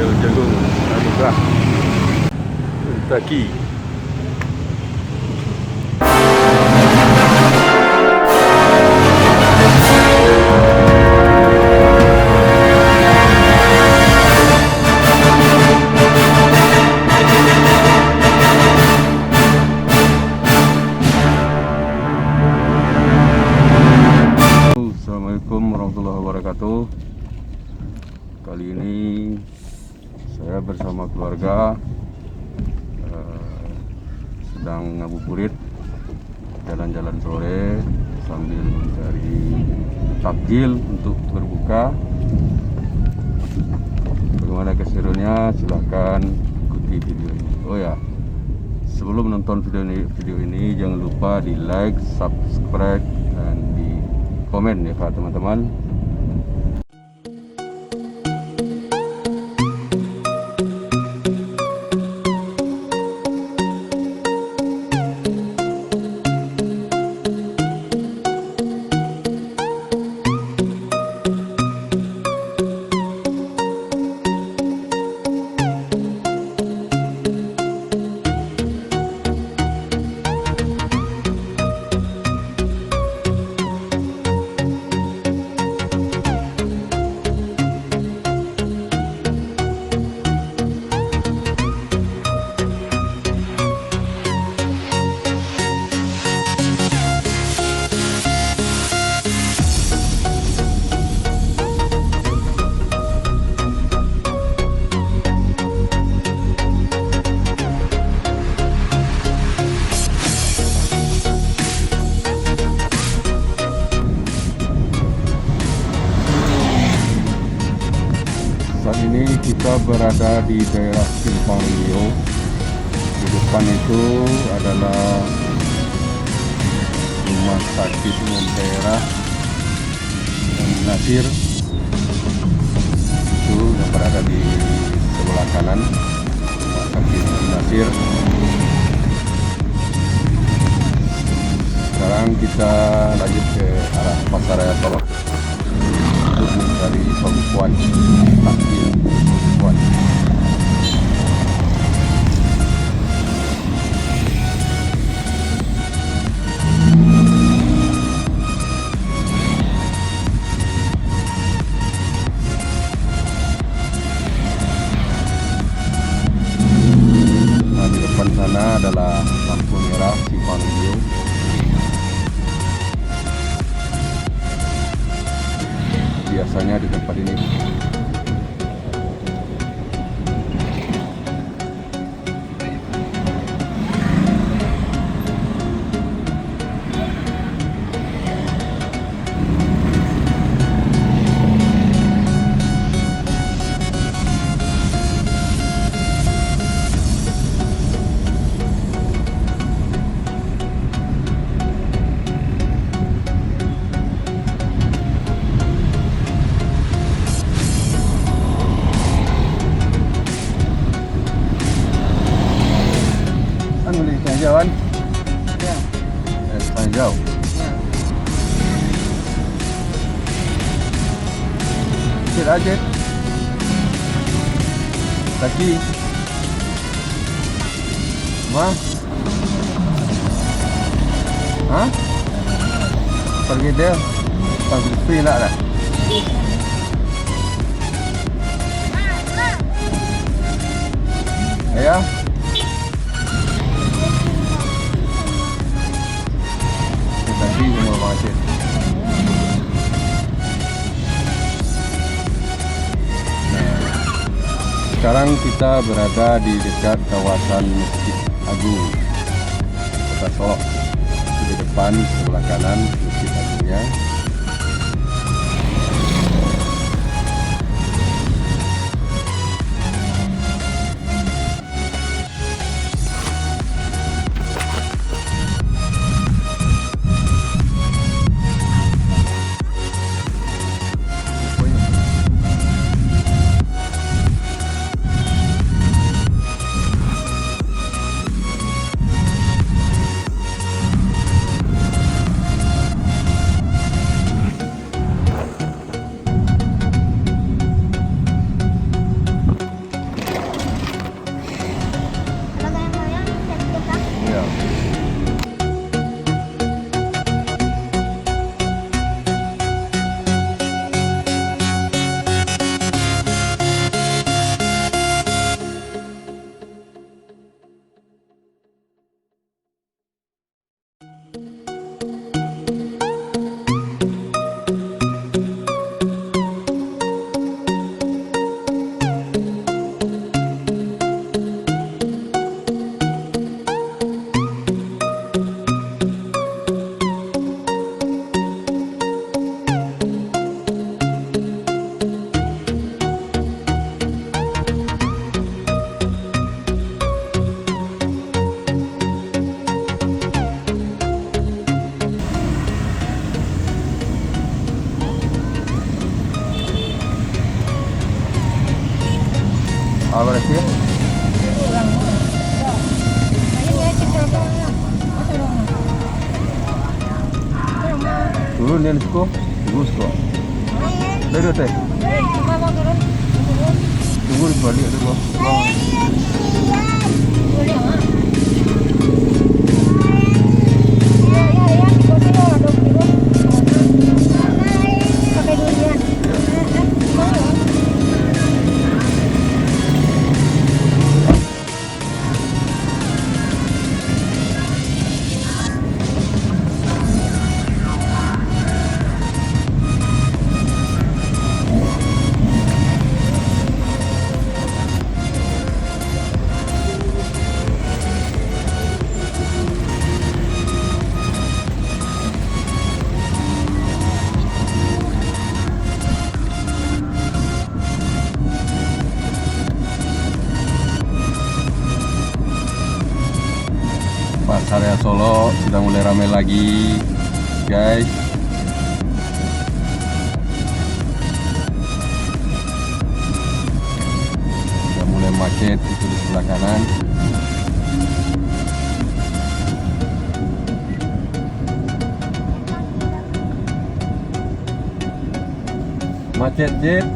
Rel Jagung Anugrah Taki. Assalamualaikum warahmatullahi wabarakatuh. Kali ini saya bersama keluarga sedang ngabuburit, jalan-jalan sore sambil mencari takjil untuk berbuka. Bagaimana keseruannya? Silahkan ikuti video ini. Oh ya, sebelum menonton video ini jangan lupa di like, subscribe, dan di komen ya Pak teman-teman. Saat ini kita berada di daerah Simpang Rio. Di depan itu adalah Rumah Sakit Umum Daerah Nasir. Itu yang berada di sebelah kanan Rumah Sakit Nasir. Sekarang kita lanjut ke arah Pasaraya Solok untuk mencari pembukuan takjil pembukuan. Nah, di depan sana adalah lampu merah Simpang Rio. Biasanya di tempat ini boleh jalan ya, jauh ya. Sikit aja lagi mah pergi dia panggil free nak dah. Ya tadi semua macet. Sekarang kita berada di dekat kawasan Masjid Agung Kota Solok. Di depan sebelah kanan Masjid Agungnya. Apa sih? Turun dia Nisko, bagus kok. Dari teh. Tunggu di balik ada gua. Pasar Solo sudah mulai ramai lagi, guys. Sudah mulai macet itu di sebelah kanan. Macet, Jet.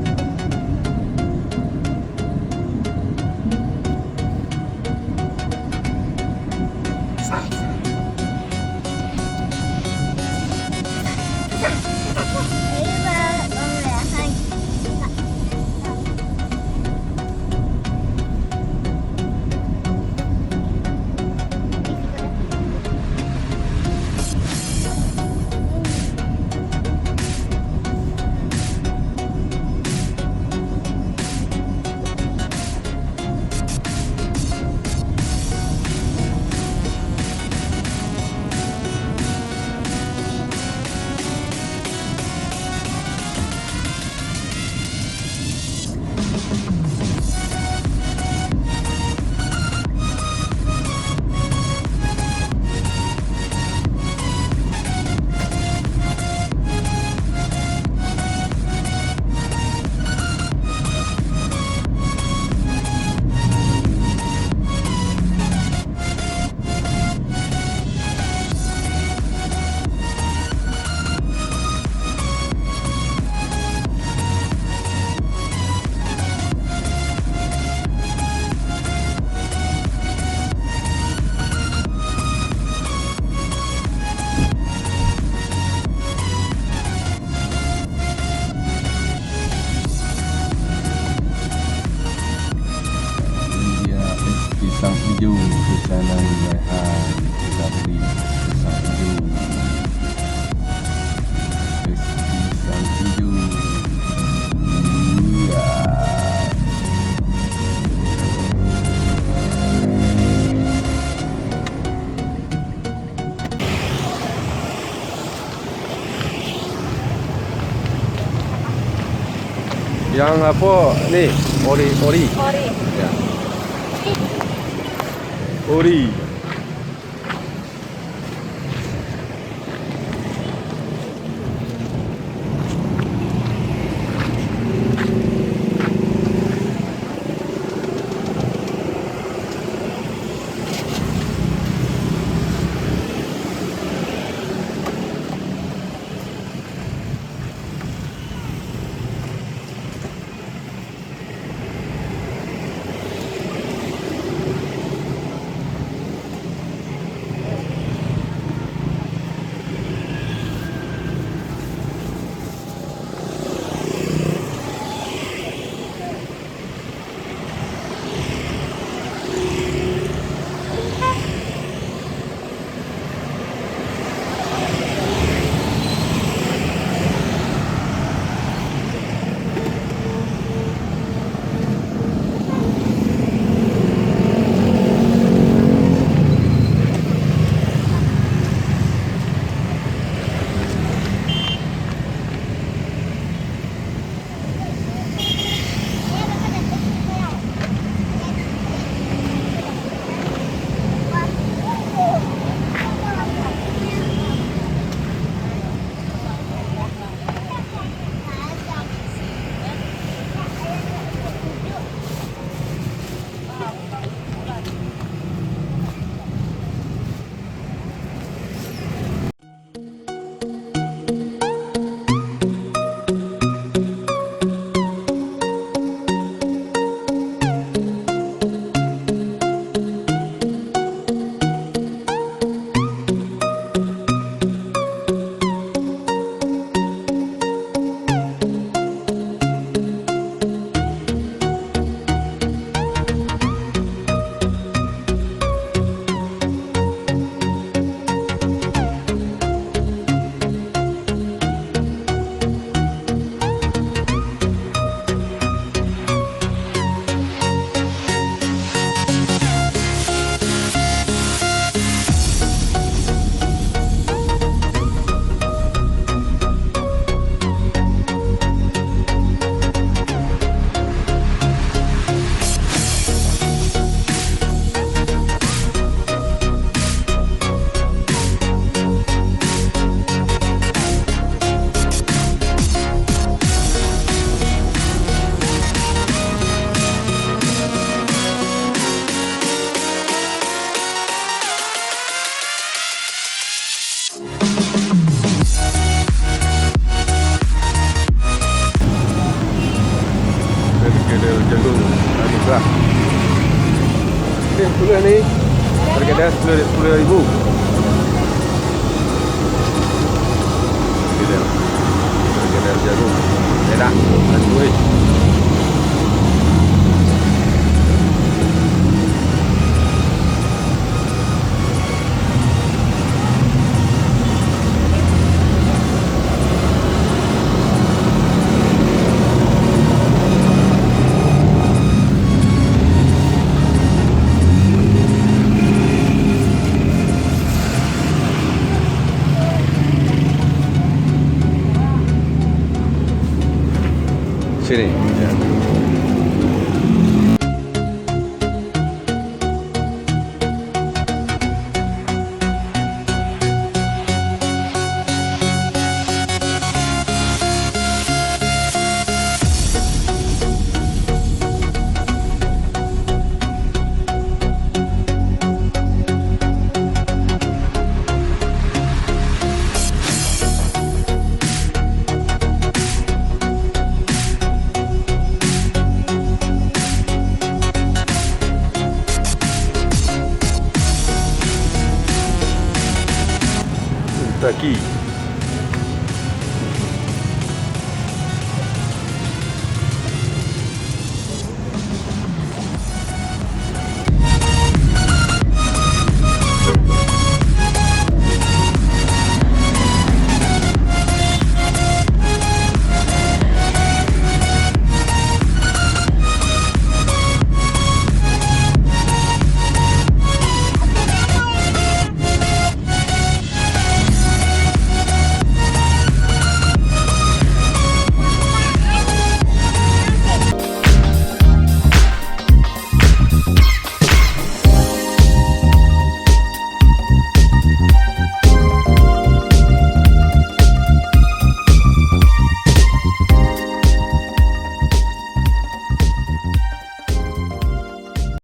Pisang hijau pesanan Rehan, kita beli pisang hijau. Pisang hijau. Iya. Yang apa nih? Ori. Ya. Ori. 10 ni harga dia 10.000. Harga dia jagung. Enak, ada duit. Sini. Ya. Aqui